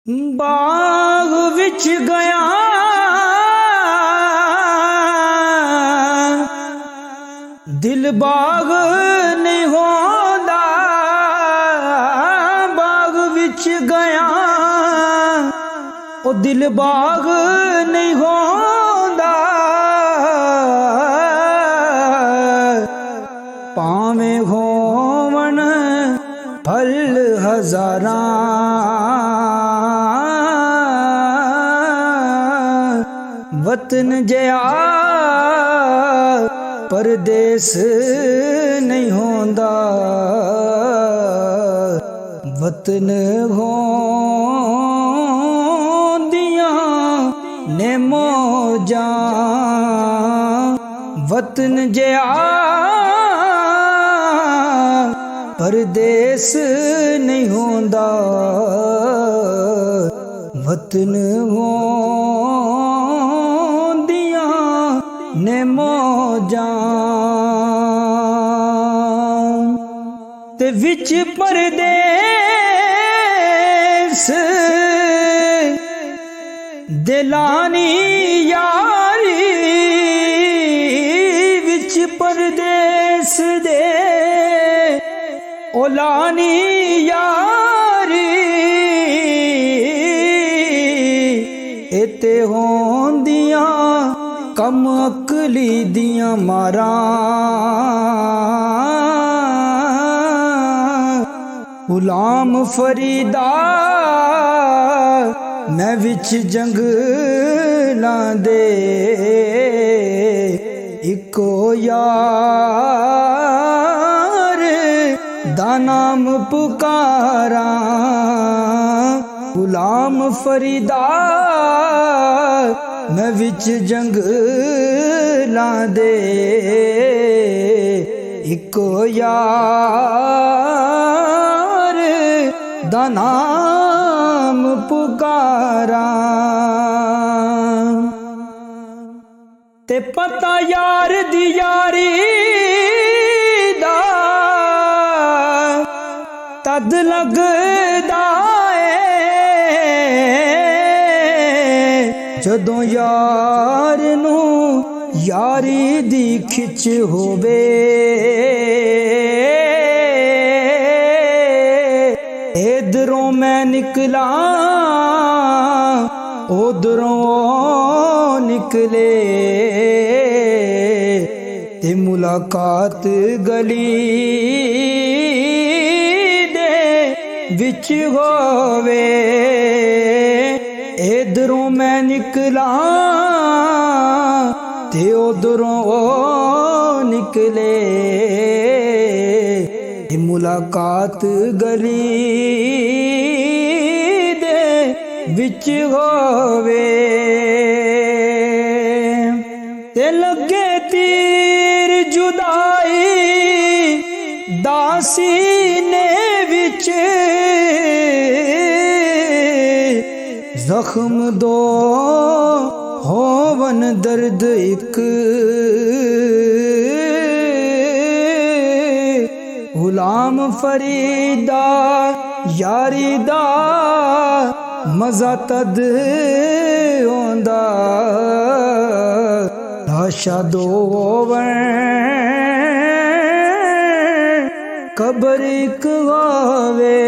ਬਾਗ ਵਿੱਚ ਗਿਆ ਦਿਲ ਬਾਗ ਨਹੀਂ ਹੁੰਦਾ। ਬਾਗ ਵਿੱਚ ਗਿਆ ਉਹ ਦਿਲ ਬਾਗ ਨਹੀਂ ਹੁੰਦਾ। ਭਾਵੇਂ ਹੋਵਣ ਫਲ ਹਜ਼ਾਰਾਂ वतन जया परदेस नहीं होंदा। वतन होंदियां ने मौजां वतन जया परदेस नहीं होंदा। वतन ने मौजां ते विच परदेस दिलानी यारी विच परदेस दे ओलानी यारी इते होंदियां कम अकली दियां मारा। गुलाम फरीदा मैं विच जंगलां दे इको यार दा नाम पुकारा। गुलाम फरीदा मैं विच जंगलां दे इको यार दा नाम पुकारा। ते पता यार दी यारी दा तद लगदा जदों यार नू यारी दी खिच होवे। इधरों मैं निकला उधरों निकले ते मुलाकात गली दे विच होवे। इधरों मैं निकला ते उधरों निकले मुलाकात गली दे विच होवे। ते लगे तीर जुदाई दासी ने विच जख्म दो होवन दर्द एक। गुलाम फरीदा यारी दा मजा तद होंदा। लाशा दो होवन कबर एक होवे।